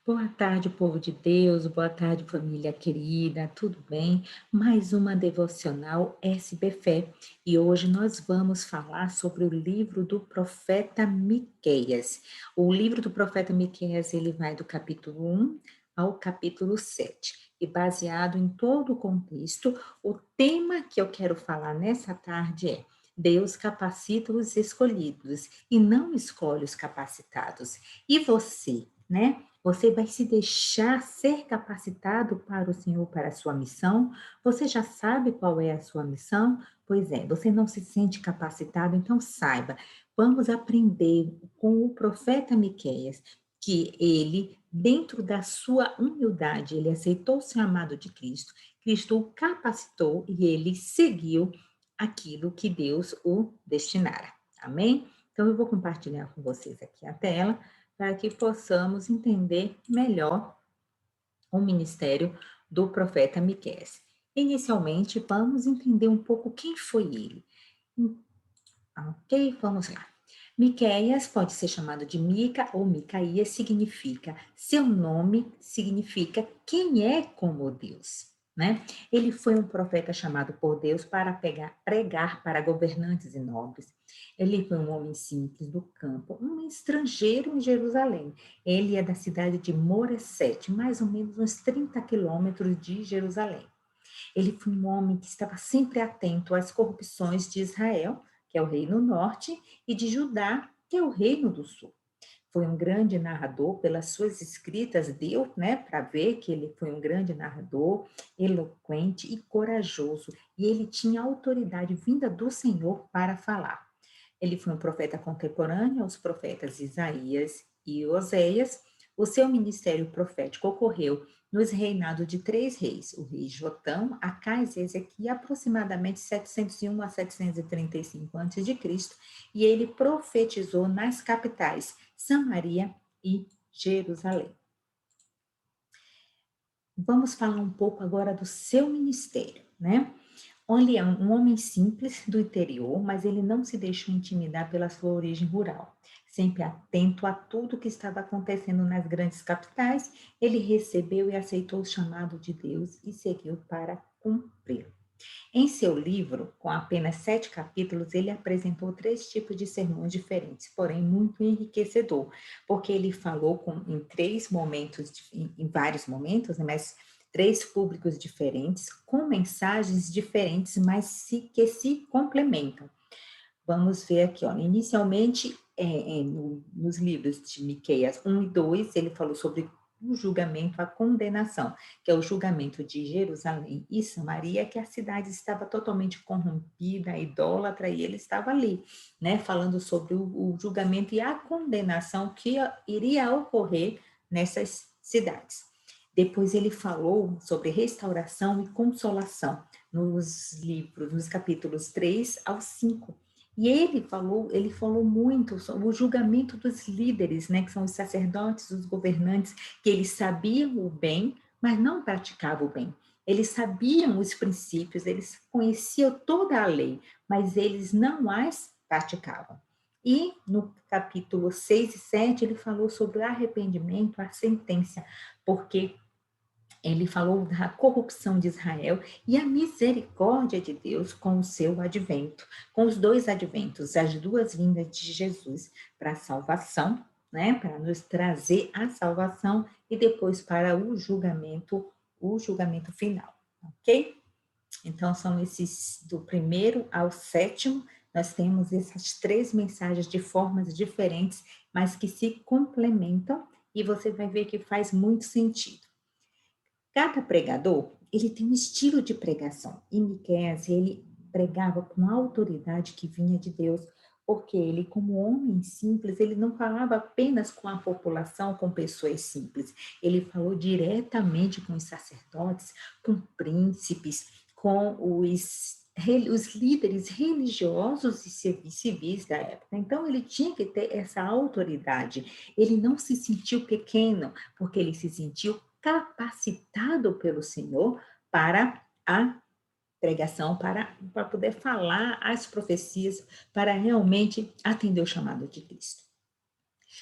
Boa tarde, povo de Deus, boa tarde, família querida, tudo bem? Mais uma devocional SB Fé e hoje nós vamos falar sobre o livro do profeta Miqueias. O livro do profeta Miqueias, ele vai do capítulo 1 ao capítulo 7 e baseado em todo o contexto, o tema que eu quero falar nessa tarde é: Deus capacita os escolhidos e não escolhe os capacitados. E você, né? Você vai se deixar ser capacitado para o Senhor, para a sua missão? Você já sabe qual é a sua missão? Pois é, você não se sente capacitado, então saiba. Vamos aprender com o profeta Miqueias que ele, dentro da sua humildade, ele aceitou ser amado de Cristo. Cristo o capacitou e ele seguiu aquilo que Deus o destinara. Amém? Então eu vou compartilhar com vocês aqui a tela para que possamos entender melhor o ministério do profeta Miqueias. Inicialmente, vamos entender um pouco quem foi ele. Ok, vamos lá. Miqueias pode ser chamado de Mica ou Micaías, significa, seu nome significa quem é como Deus, né? Ele foi um profeta chamado por Deus para pregar para governantes e nobres. Ele foi um homem simples do campo, um estrangeiro em Jerusalém. Ele é da cidade de Moresete, mais ou menos uns 30 quilômetros de Jerusalém. Ele foi um homem que estava sempre atento às corrupções de Israel, que é o reino norte, e de Judá, que é o reino do sul. Foi um grande narrador, pelas suas escritas deu, né, para ver que ele foi um grande narrador, eloquente e corajoso, e ele tinha autoridade vinda do Senhor para falar. Ele foi um profeta contemporâneo aos profetas Isaías e Oséias. O seu ministério profético ocorreu nos reinados de três reis, o rei Jotão, Acais e Ezequias, aproximadamente 701 a 735 a.C., e ele profetizou nas capitais Samaria e Jerusalém. Vamos falar um pouco agora do seu ministério, né? Ele é um homem simples do interior, mas ele não se deixou intimidar pela sua origem rural. Sempre atento a tudo que estava acontecendo nas grandes capitais, ele recebeu e aceitou o chamado de Deus e seguiu para cumpri-lo. Em seu livro, com apenas 7 capítulos, ele apresentou 3 tipos de sermões diferentes, porém muito enriquecedor, porque ele falou em 3 momentos, em vários momentos, né, mas 3 públicos diferentes, com mensagens diferentes, mas que se complementam. Vamos ver aqui, ó. Inicialmente, nos livros de Miqueias 1 e 2, ele falou sobre o julgamento, a condenação, que é o julgamento de Jerusalém e Samaria, que a cidade estava totalmente corrompida, idólatra, e ele estava ali, né, falando sobre o julgamento e a condenação que iria ocorrer nessas cidades. Depois ele falou sobre restauração e consolação nos livros, nos capítulos 3 ao 5. E ele falou muito sobre o julgamento dos líderes, né, que são os sacerdotes, os governantes, que eles sabiam o bem, mas não praticavam o bem. Eles sabiam os princípios, eles conheciam toda a lei, mas eles não as praticavam. E no capítulo 6 e 7, ele falou sobre o arrependimento, a sentença, porque ele falou da corrupção de Israel e a misericórdia de Deus com o seu advento, com os 2 adventos, as 2 vindas de Jesus para a salvação, né, para nos trazer a salvação e depois para o julgamento final, ok? Então são esses do primeiro ao sétimo, nós temos essas 3 mensagens de formas diferentes, mas que se complementam e você vai ver que faz muito sentido. Cada pregador, ele tem um estilo de pregação. E Miqueias, ele pregava com a autoridade que vinha de Deus, porque ele, como homem simples, ele não falava apenas com a população, com pessoas simples. Ele falou diretamente com os sacerdotes, com príncipes, com os líderes religiosos e civis da época. Então, ele tinha que ter essa autoridade. Ele não se sentiu pequeno, porque ele se sentiu capacitado pelo Senhor para a pregação, para poder falar as profecias, para realmente atender o chamado de Cristo.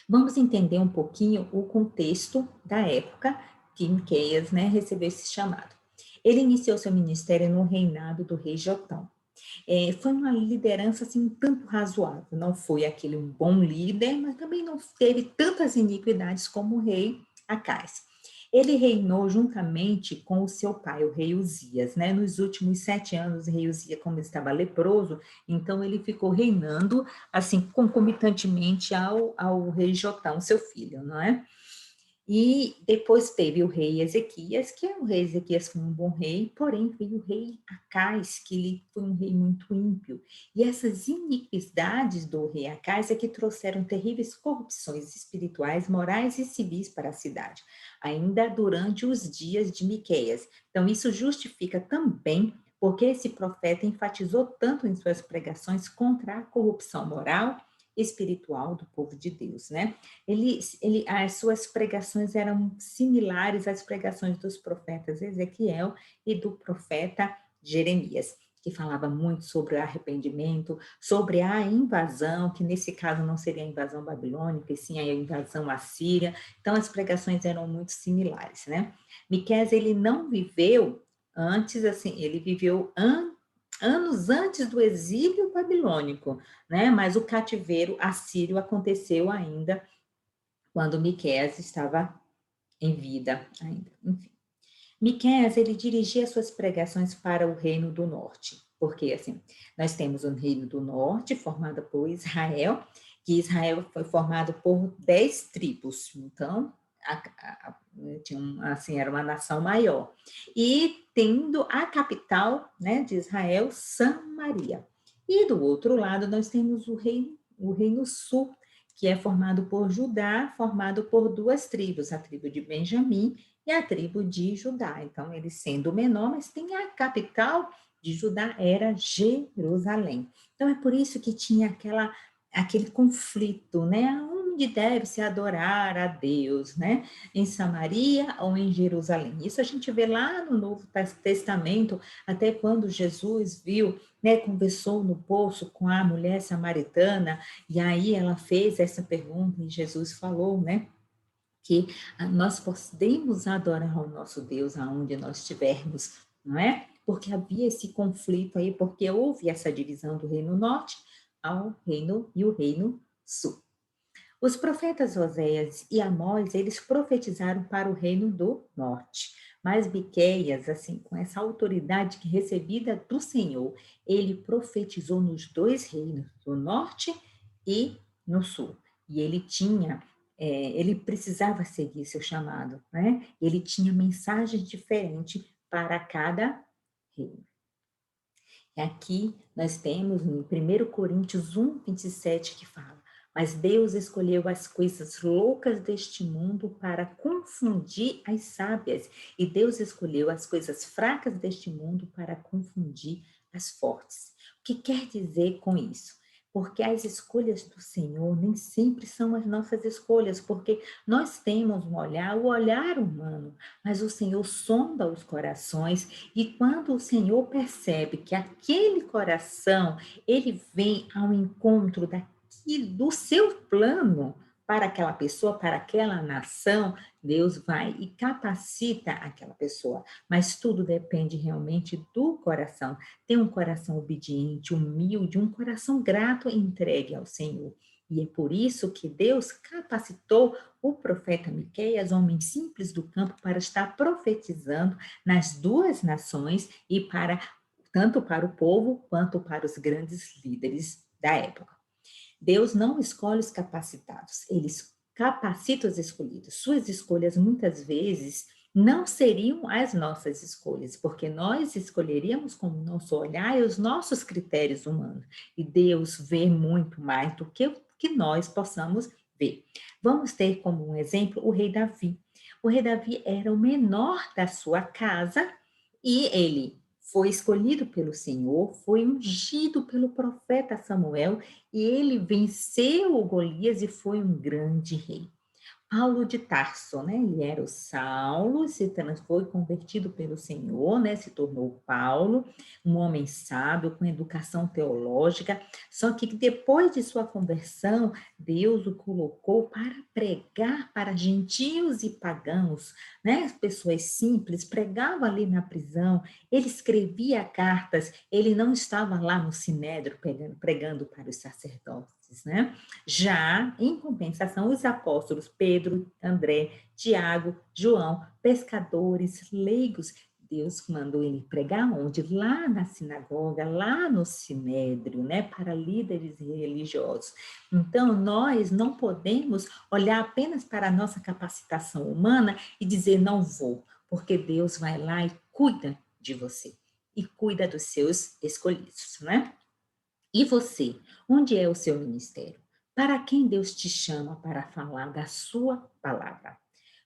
Vamos entender um pouquinho o contexto da época que Miqueias, né, recebeu esse chamado. Ele iniciou seu ministério no reinado do rei Jotão. Foi uma liderança assim um tanto razoável, não foi aquele um bom líder, mas também não teve tantas iniquidades como o rei Acais. Ele reinou juntamente com o seu pai, o rei Uzias, né? Nos últimos 7 anos, o rei Uzias, como ele estava leproso, então ele ficou reinando assim concomitantemente ao rei Jotão, seu filho, não é? E depois teve o rei Ezequias, que o rei Ezequias foi um bom rei, porém veio o rei Acais, que ele foi um rei muito ímpio. E essas iniquidades do rei Acais é que trouxeram terríveis corrupções espirituais, morais e civis para a cidade, ainda durante os dias de Miqueias. Então isso justifica também porque esse profeta enfatizou tanto em suas pregações contra a corrupção moral espiritual do povo de Deus, né? As suas pregações eram similares às pregações dos profetas Ezequiel e do profeta Jeremias, que falava muito sobre o arrependimento, sobre a invasão, que nesse caso não seria a invasão babilônica, e sim a invasão assíria. Então, as pregações eram muito similares, né? Miqueias, ele não viveu antes, assim, ele viveu anos antes do exílio babilônico, né? Mas o cativeiro assírio aconteceu ainda quando Miqueias estava em vida ainda. Enfim. Miqueias, ele dirigia suas pregações para o reino do norte, porque assim, nós temos o reino do norte formado por Israel, que Israel foi formado por 10 tribos, então assim, era uma nação maior. E tendo a capital, né, de Israel, Samaria. E do outro lado nós temos o reino sul, que é formado por Judá, formado por 2 tribos, a tribo de Benjamim e a tribo de Judá. Então, ele sendo menor, mas tem a capital de Judá era Jerusalém. Então, é por isso que tinha aquele conflito, né? Onde deve se adorar a Deus, né? Em Samaria ou em Jerusalém? Isso a gente vê lá no Novo Testamento, até quando Jesus viu, né, conversou no poço com a mulher samaritana, e aí ela fez essa pergunta e Jesus falou, né? Que nós podemos adorar ao nosso Deus aonde nós estivermos, não é? Porque havia esse conflito aí, porque houve essa divisão do reino norte ao reino e o reino sul. Os profetas Oséias e Amós, eles profetizaram para o reino do norte. Mas Miqueias, assim, com essa autoridade que recebida do Senhor, ele profetizou nos 2 reinos, no norte e no sul. E ele tinha, ele precisava seguir seu chamado, né? Ele tinha mensagem diferente para cada reino. E aqui nós temos em 1 Coríntios 1:27 que fala: mas Deus escolheu as coisas loucas deste mundo para confundir as sábias, e Deus escolheu as coisas fracas deste mundo para confundir as fortes. O que quer dizer com isso? Porque as escolhas do Senhor nem sempre são as nossas escolhas, porque nós temos o olhar humano, mas o Senhor sonda os corações, e quando o Senhor percebe que aquele coração, ele vem ao encontro do seu plano para aquela pessoa, para aquela nação, Deus vai e capacita aquela pessoa. Mas tudo depende realmente do coração. Ter um coração obediente, humilde, um coração grato e entregue ao Senhor. E é por isso que Deus capacitou o profeta Miqueias, homem simples do campo, para estar profetizando nas 2 nações e tanto para o povo quanto para os grandes líderes da época. Deus não escolhe os capacitados, ele capacita os escolhidos. Suas escolhas muitas vezes não seriam as nossas escolhas, porque nós escolheríamos com o nosso olhar e os nossos critérios humanos. E Deus vê muito mais do que o que nós possamos ver. Vamos ter como um exemplo o rei Davi. O rei Davi era o menor da sua casa e ele foi escolhido pelo Senhor, foi ungido pelo profeta Samuel e ele venceu o Golias e foi um grande rei. Paulo de Tarso, né? Ele era o Saulo, foi convertido pelo Senhor, né? Se tornou Paulo, um homem sábio, com educação teológica. Só que depois de sua conversão, Deus o colocou para pregar para gentios e pagãos, né? As pessoas simples, pregava ali na prisão, ele escrevia cartas, ele não estava lá no sinédrio pregando para os sacerdotes, né? Já, em compensação, os apóstolos Pedro, André, Tiago, João, pescadores, leigos, Deus mandou ele pregar onde? Lá na sinagoga, lá no sinédrio, né? Para líderes religiosos. Então, nós não podemos olhar apenas para a nossa capacitação humana e dizer não vou, porque Deus vai lá e cuida de você e cuida dos seus escolhidos, né? E você, onde é o seu ministério? Para quem Deus te chama para falar da sua palavra?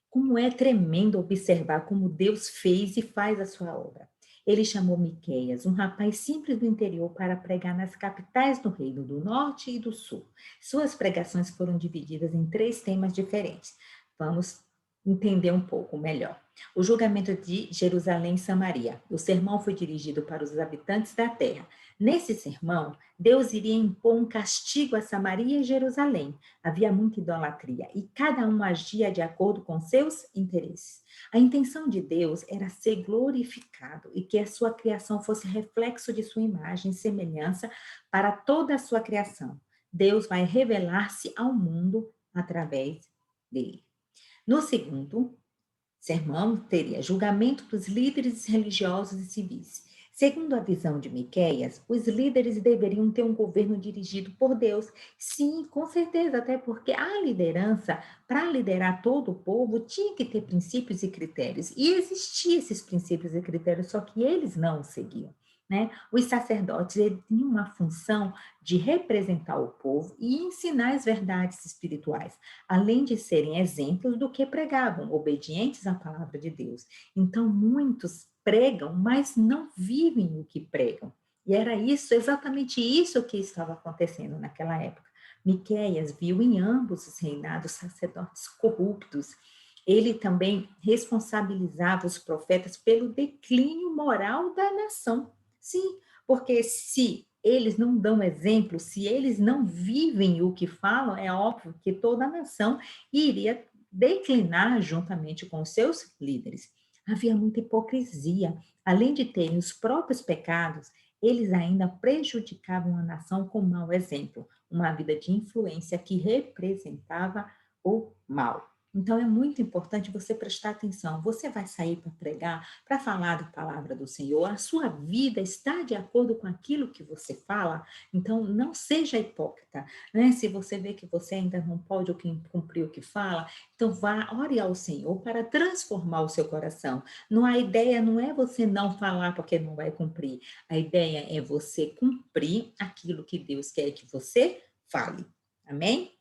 Como é tremendo observar como Deus fez e faz a sua obra. Ele chamou Miqueias, um rapaz simples do interior, para pregar nas capitais do reino do norte e do sul. Suas pregações foram divididas em 3 temas diferentes. Vamos entender um pouco melhor. O julgamento de Jerusalém e Samaria. O sermão foi dirigido para os habitantes da terra. Nesse sermão, Deus iria impor um castigo a Samaria e Jerusalém. Havia muita idolatria e cada um agia de acordo com seus interesses. A intenção de Deus era ser glorificado e que a sua criação fosse reflexo de sua imagem e semelhança para toda a sua criação. Deus vai revelar-se ao mundo através dele. No segundo sermão, teria julgamento dos líderes religiosos e civis. Segundo a visão de Miqueias, os líderes deveriam ter um governo dirigido por Deus. Sim, com certeza, até porque a liderança, para liderar todo o povo, tinha que ter princípios e critérios. E existiam esses princípios e critérios, só que eles não os seguiam. Né? Os sacerdotes tinham uma função de representar o povo e ensinar as verdades espirituais, além de serem exemplos do que pregavam, obedientes à palavra de Deus. Então, muitos pregam, mas não vivem o que pregam. E era isso, exatamente isso que estava acontecendo naquela época. Miqueias viu em ambos os reinados sacerdotes corruptos. Ele também responsabilizava os profetas pelo declínio moral da nação. Sim, porque se eles não dão exemplo, se eles não vivem o que falam, é óbvio que toda a nação iria declinar juntamente com os seus líderes. Havia muita hipocrisia. Além de terem os próprios pecados, eles ainda prejudicavam a nação com mau exemplo, uma vida de influência que representava o mal. Então é muito importante você prestar atenção. Você vai sair para pregar, para falar da palavra do Senhor. A sua vida está de acordo com aquilo que você fala. Então não seja hipócrita, né? Se você vê que você ainda não pode cumprir o que fala, então vá, ore ao Senhor para transformar o seu coração. Não, a ideia não é você não falar porque não vai cumprir. A ideia é você cumprir aquilo que Deus quer que você fale. Amém?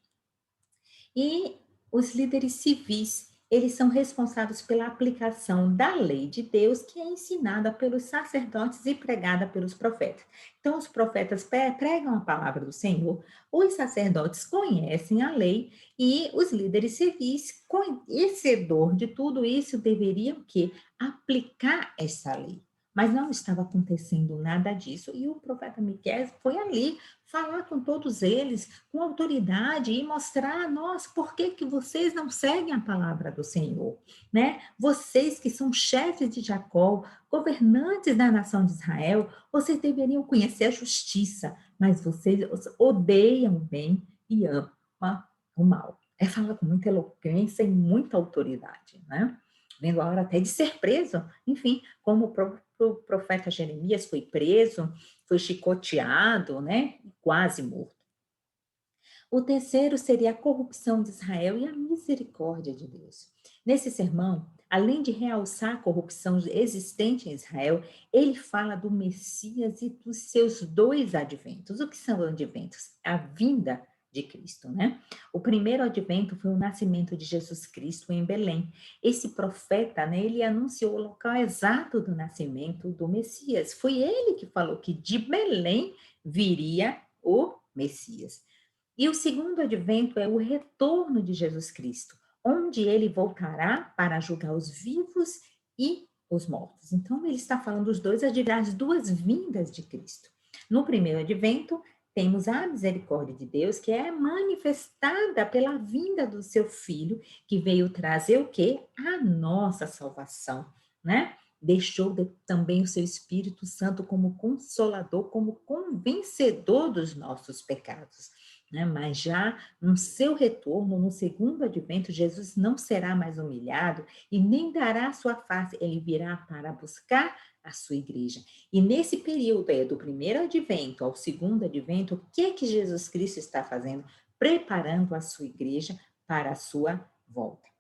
E os líderes civis, eles são responsáveis pela aplicação da lei de Deus, que é ensinada pelos sacerdotes e pregada pelos profetas. Então, os profetas pregam a palavra do Senhor, os sacerdotes conhecem a lei e os líderes civis, conhecedor de tudo isso, deveriam que aplicar essa lei. Mas não estava acontecendo nada disso e o profeta Miqueias foi ali falar com todos eles com autoridade e mostrar a nós por que que vocês não seguem a palavra do Senhor, né? Vocês que são chefes de Jacó, governantes da nação de Israel, vocês deveriam conhecer a justiça, mas vocês odeiam o bem e amam o mal. É falar com muita eloquência e muita autoridade, né? Vendo a hora até de ser preso, enfim, como o próprio profeta Jeremias foi preso, foi chicoteado, né? Quase morto. O terceiro seria a corrupção de Israel e a misericórdia de Deus. Nesse sermão, além de realçar a corrupção existente em Israel, ele fala do Messias e dos seus 2 adventos. O que são adventos? A vinda de Cristo, né? O primeiro advento foi o nascimento de Jesus Cristo em Belém. Esse profeta, né, ele anunciou o local exato do nascimento do Messias. Foi ele que falou que de Belém viria o Messias. E o segundo advento é o retorno de Jesus Cristo, onde ele voltará para julgar os vivos e os mortos. Então, ele está falando das duas vindas de Cristo. No primeiro advento, temos a misericórdia de Deus, que é manifestada pela vinda do seu Filho, que veio trazer o quê? A nossa salvação, né? Deixou também o seu Espírito Santo como consolador, como convencedor dos nossos pecados, né? Mas já no seu retorno, no segundo advento, Jesus não será mais humilhado e nem dará a sua face, ele virá para buscar a sua igreja. E nesse período do primeiro advento ao segundo advento, o que é que Jesus Cristo está fazendo? Preparando a sua igreja para a sua volta.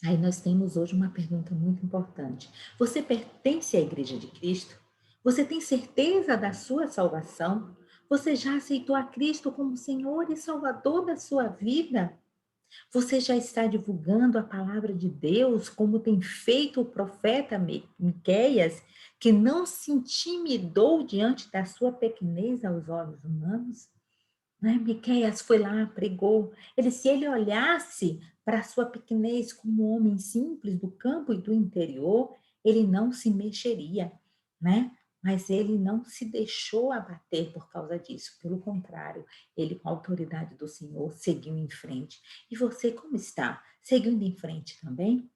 Aí nós temos hoje uma pergunta muito importante. Você pertence à Igreja de Cristo? Você tem certeza da sua salvação? Você já aceitou a Cristo como Senhor e Salvador da sua vida? Você já está divulgando a palavra de Deus, como tem feito o profeta Miqueias, que não se intimidou diante da sua pequenez aos olhos humanos? Né? Miqueias foi lá, pregou. Se ele olhasse para a sua pequenez como um homem simples do campo e do interior, ele não se mexeria, né? Mas ele não se deixou abater por causa disso. Pelo contrário, ele, com a autoridade do Senhor, seguiu em frente. E você, como está? Seguindo em frente também?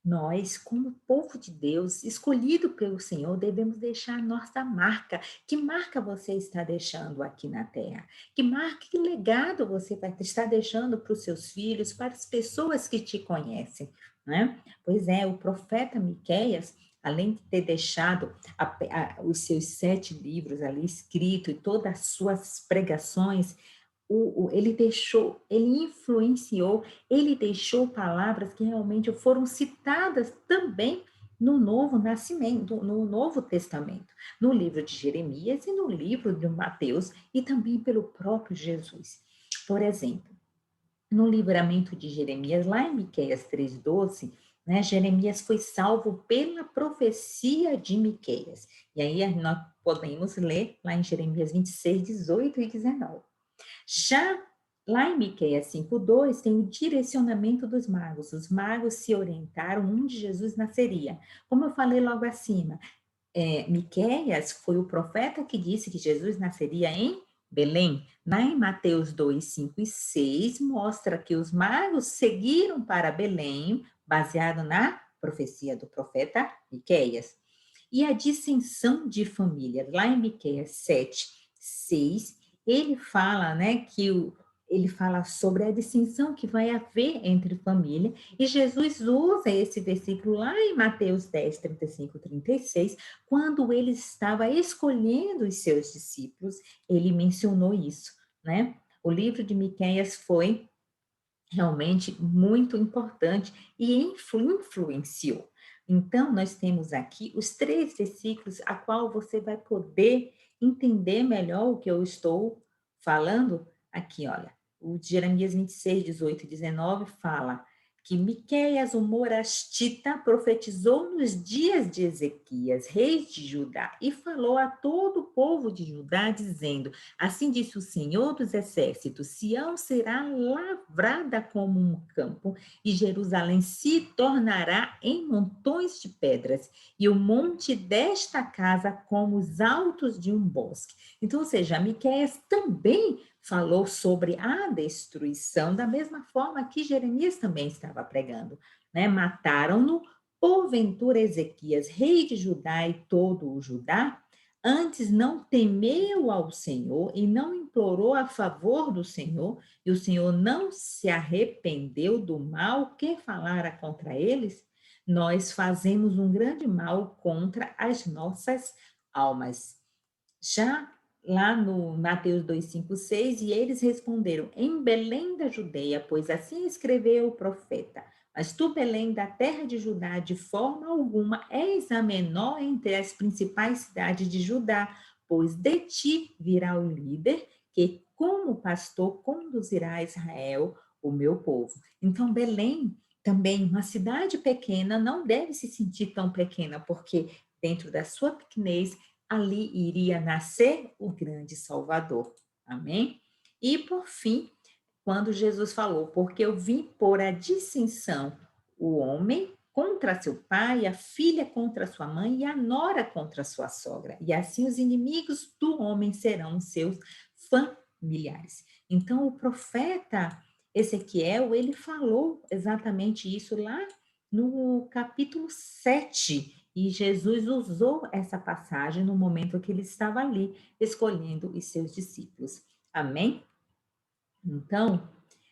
Nós, como povo de Deus, escolhido pelo Senhor, devemos deixar nossa marca. Que marca você está deixando aqui na terra? Que marca, que legado você vai estar deixando para os seus filhos, para as pessoas que te conhecem, né? Pois é, o profeta Miqueias, além de ter deixado os seus 7 livros ali escritos e todas as suas pregações, ele deixou, ele influenciou, ele deixou palavras que realmente foram citadas também no Novo Nascimento, no Novo Testamento, no livro de Jeremias e no livro de Mateus e também pelo próprio Jesus. Por exemplo, no livramento de Jeremias, lá em Miqueias 3:12, né, Jeremias foi salvo pela profecia de Miqueias. E aí nós podemos ler lá em Jeremias 26:18 e 19. Já lá em Miqueias 5:2 tem o direcionamento dos magos. Os magos se orientaram onde Jesus nasceria. Como eu falei logo acima, Miqueias foi o profeta que disse que Jesus nasceria em Belém. Lá em Mateus 2:5 e 6 mostra que os magos seguiram para Belém, baseado na profecia do profeta Miqueias. E a dissensão de família, lá em Miqueias 7:6 ele fala, né, ele fala sobre a distinção que vai haver entre família, e Jesus usa esse versículo lá em Mateus 10:35-36, quando ele estava escolhendo os seus discípulos, ele mencionou isso, né? O livro de Miqueias foi realmente muito importante e influenciou. Então, nós temos aqui os 3 versículos a qual você vai poder entender melhor o que eu estou falando aqui, olha. O de Jeremias 26:18 e 19 fala que Miqueias, o morastita, profetizou nos dias de Ezequias, rei de Judá, e falou a todo o povo de Judá, dizendo: assim disse o Senhor dos Exércitos: Sião será lavrada como um campo, e Jerusalém se tornará em montões de pedras, e o monte desta casa como os altos de um bosque. Então, ou seja, Miqueias também falou sobre a destruição, da mesma forma que Jeremias também estava pregando, né? Mataram-no, porventura Ezequias, rei de Judá e todo o Judá, antes não temeu ao Senhor e não implorou a favor do Senhor, e o Senhor não se arrependeu do mal que falara contra eles, nós fazemos um grande mal contra as nossas almas. Já lá no Mateus 2:5-6, e eles responderam: em Belém da Judeia, pois assim escreveu o profeta. Mas tu, Belém, da terra de Judá, de forma alguma és a menor entre as principais cidades de Judá, pois de ti virá o líder que, como pastor, conduzirá a Israel, o meu povo. Então, Belém, também uma cidade pequena, não deve se sentir tão pequena, porque dentro da sua pequenez, ali iria nascer o grande Salvador. Amém? E, por fim, quando Jesus falou, porque eu vim pôr a dissensão, o homem contra seu pai, a filha contra sua mãe e a nora contra sua sogra. E assim os inimigos do homem serão os seus familiares. Então, o profeta Ezequiel, ele falou exatamente isso lá no capítulo 7. E Jesus usou essa passagem no momento que ele estava ali, escolhendo os seus discípulos. Amém? Então,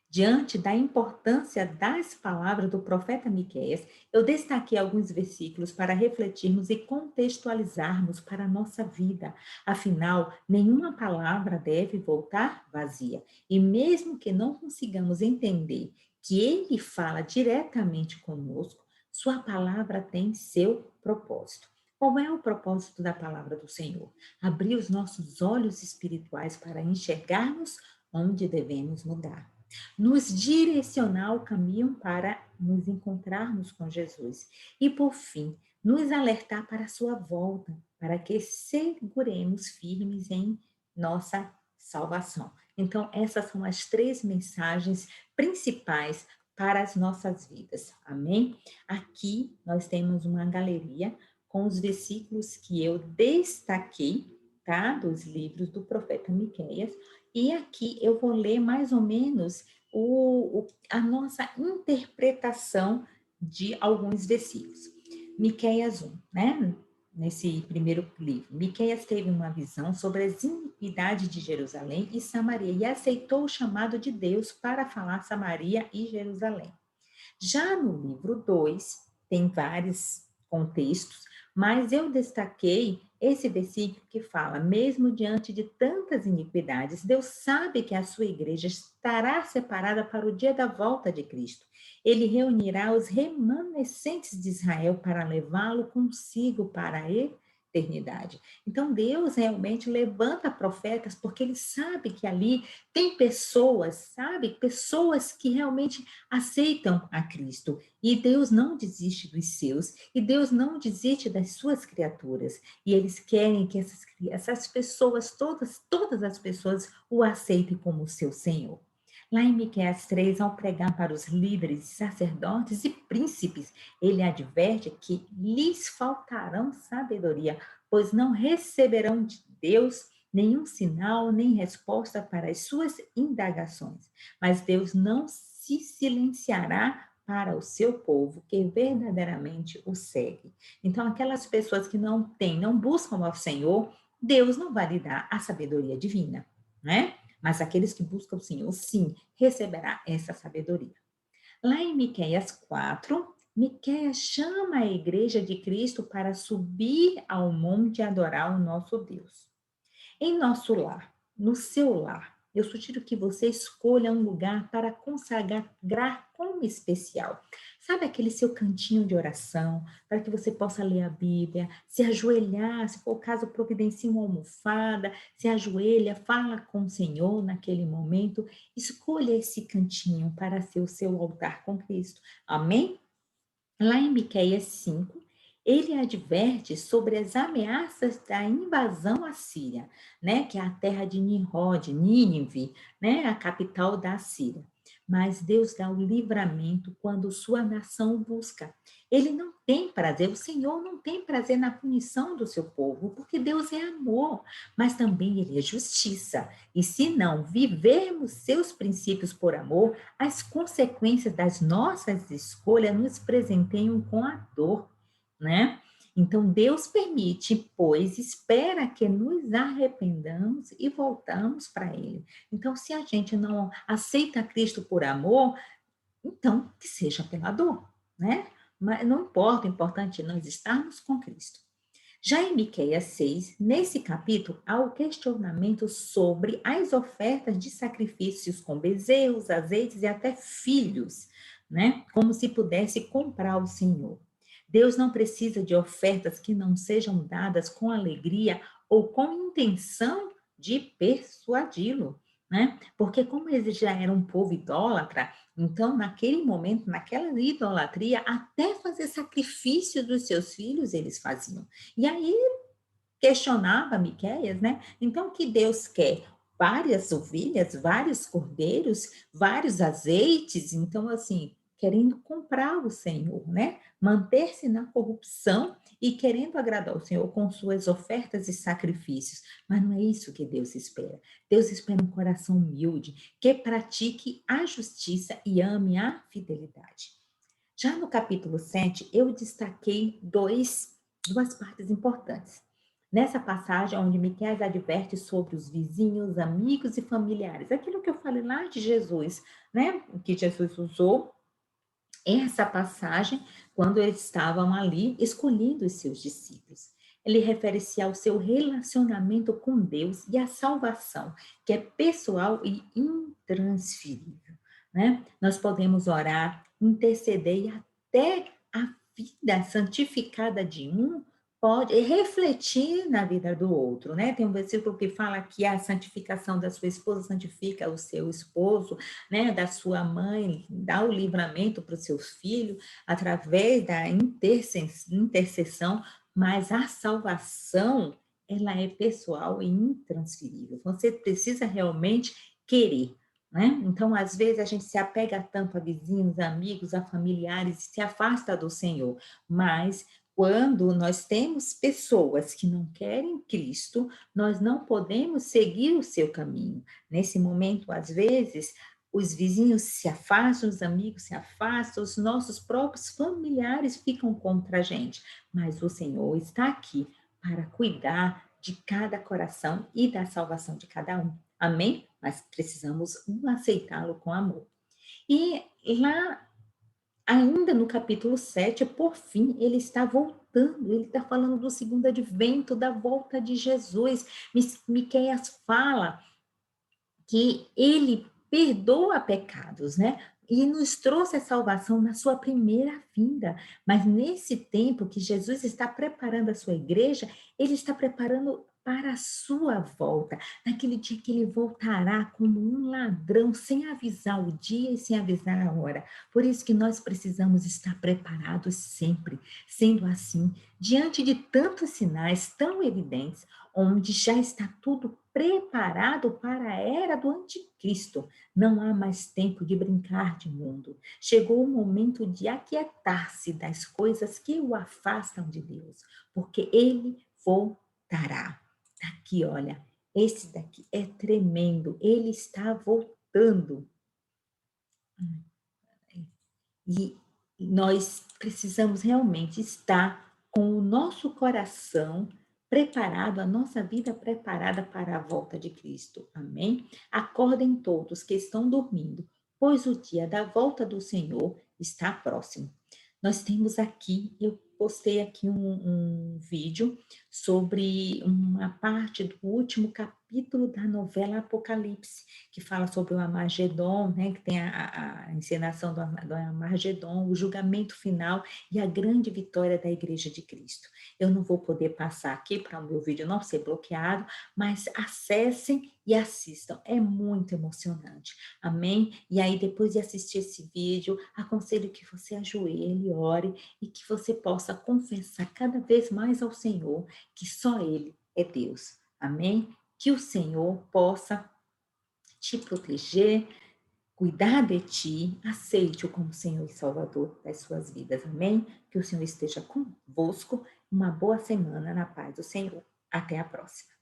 diante da importância das palavras do profeta Miqueias, eu destaquei alguns versículos para refletirmos e contextualizarmos para a nossa vida. Afinal, nenhuma palavra deve voltar vazia. E mesmo que não consigamos entender que ele fala diretamente conosco, sua palavra tem seu propósito. Qual é o propósito da palavra do Senhor? Abrir os nossos olhos espirituais para enxergarmos onde devemos mudar, nos direcionar ao caminho para nos encontrarmos com Jesus e, por fim, nos alertar para a sua volta, para que seguremos firmes em nossa salvação. Então, essas são as 3 mensagens principais para as nossas vidas. Amém? Aqui nós temos uma galeria com os versículos que eu destaquei, tá? Dos livros do profeta Miqueias. E aqui eu vou ler mais ou menos a nossa interpretação de alguns versículos. Miqueias 1, né? Nesse primeiro livro. Miqueias teve uma visão sobre as iniquidades de Jerusalém e Samaria e aceitou o chamado de Deus para falar Samaria e Jerusalém. Já no livro 2, tem vários contextos, mas eu destaquei esse versículo que fala: mesmo diante de tantas iniquidades, Deus sabe que a sua igreja estará separada para o dia da volta de Cristo. Ele reunirá os remanescentes de Israel para levá-lo consigo para a eternidade. Então, Deus realmente levanta profetas porque ele sabe que ali tem pessoas, sabe? Pessoas que realmente aceitam a Cristo. E Deus não desiste dos seus, e Deus não desiste das suas criaturas. E eles querem que essas pessoas, todas as pessoas, o aceitem como seu Senhor. Lá em Miqueias 3, ao pregar para os líderes, sacerdotes e príncipes, ele adverte que lhes faltarão sabedoria, pois não receberão de Deus nenhum sinal, nem resposta para as suas indagações. Mas Deus não se silenciará para o seu povo que verdadeiramente o segue. Então, aquelas pessoas que não buscam ao Senhor, Deus não vai lhe dar a sabedoria divina, né? Mas aqueles que buscam o Senhor, sim, receberá essa sabedoria. Lá em Miqueias 4, Miqueias chama a igreja de Cristo para subir ao monte e adorar o nosso Deus. Em nosso lar, no seu lar, eu sugiro que você escolha um lugar para consagrar como especial. Sabe aquele seu cantinho de oração, para que você possa ler a Bíblia, se ajoelhar, se for o caso, providencie uma almofada, se ajoelha, fala com o Senhor naquele momento. Escolha esse cantinho para ser o seu altar com Cristo. Amém? Lá em Miqueias 5, ele adverte sobre as ameaças da invasão assíria, né, que é a terra de Nimrod, Nínive, né, a capital da Assíria. Mas Deus dá o livramento quando sua nação o busca. Ele não tem prazer, o Senhor não tem prazer na punição do seu povo, porque Deus é amor, mas também ele é justiça. E se não vivermos seus princípios por amor, as consequências das nossas escolhas nos presenteiam com a dor, né? Então, Deus permite, pois espera que nos arrependamos e voltamos para Ele. Então, se a gente não aceita Cristo por amor, então que seja pela dor, né? Mas não importa, o importante é nós estarmos com Cristo. Já em Miqueias 6, nesse capítulo, há o questionamento sobre as ofertas de sacrifícios com bezerros, azeites e até filhos, né? Como se pudesse comprar o Senhor. Deus não precisa de ofertas que não sejam dadas com alegria ou com intenção de persuadi-lo, né? Porque como eles já eram um povo idólatra, então naquele momento, naquela idolatria, até fazer sacrifício dos seus filhos eles faziam. E aí questionava Miqueias, né? Então, o que Deus quer? várias ovelhas, vários cordeiros, vários azeites, então assim, querendo comprar o Senhor, né? Manter-se na corrupção e querendo agradar o Senhor com suas ofertas e sacrifícios. Mas não é isso que Deus espera. Deus espera um coração humilde, que pratique a justiça e ame a fidelidade. Já no capítulo 7, eu destaquei duas partes importantes. Nessa passagem, onde Miqueias adverte sobre os vizinhos, amigos e familiares, aquilo que eu falei lá de Jesus, né? Que Jesus usou essa passagem quando eles estavam ali escolhendo os seus discípulos. Ele refere-se ao seu relacionamento com Deus e à salvação, que é pessoal e intransferível, né? Nós podemos orar, interceder e até a vida santificada de um pode refletir na vida do outro, né? Tem um versículo que fala que a santificação da sua esposa santifica o seu esposo, né, da sua mãe, dá o livramento para os seus filhos através da intercessão, mas a salvação, ela é pessoal e intransferível. Você precisa realmente querer, né? Então, às vezes, a gente se apega tanto a vizinhos, amigos, a familiares, e se afasta do Senhor, mas quando nós temos pessoas que não querem Cristo, nós não podemos seguir o seu caminho. Nesse momento, às vezes, os vizinhos se afastam, os amigos se afastam, os nossos próprios familiares ficam contra a gente, mas o Senhor está aqui para cuidar de cada coração e da salvação de cada um. Amém? Mas precisamos aceitá-lo com amor. E lá, ainda no capítulo 7, por fim, ele está voltando, ele está falando do segundo advento, da volta de Jesus. Miqueias fala que ele perdoa pecados, né? E nos trouxe a salvação na sua primeira vinda. Mas nesse tempo que Jesus está preparando a sua igreja, ele está preparando para a sua volta, naquele dia que ele voltará como um ladrão, sem avisar o dia e sem avisar a hora. Por isso que nós precisamos estar preparados sempre. Sendo assim, diante de tantos sinais tão evidentes, onde já está tudo preparado para a era do anticristo. Não há mais tempo de brincar de mundo. Chegou o momento de aquietar-se das coisas que o afastam de Deus, porque ele voltará. Aqui, olha, esse daqui é tremendo. Ele está voltando. E nós precisamos realmente estar com o nosso coração preparado, a nossa vida preparada para a volta de Cristo. Amém? Acordem todos que estão dormindo, pois o dia da volta do Senhor está próximo. Nós temos aqui, eu postei aqui um vídeo sobre uma parte do último capítulo da novela Apocalipse, que fala sobre o Armagedon, né, que tem a encenação do Armagedon, o julgamento final e a grande vitória da Igreja de Cristo. Eu não vou poder passar aqui para o meu vídeo não ser bloqueado, mas acessem e assistam, é muito emocionante, amém? E aí depois de assistir esse vídeo, aconselho que você ajoelhe, ore e que você possa confessar cada vez mais ao Senhor que só Ele é Deus, amém? Que o Senhor possa te proteger, cuidar de ti, aceite-o como Senhor e Salvador das suas vidas, amém? Que o Senhor esteja convosco, uma boa semana na paz do Senhor. Até a próxima.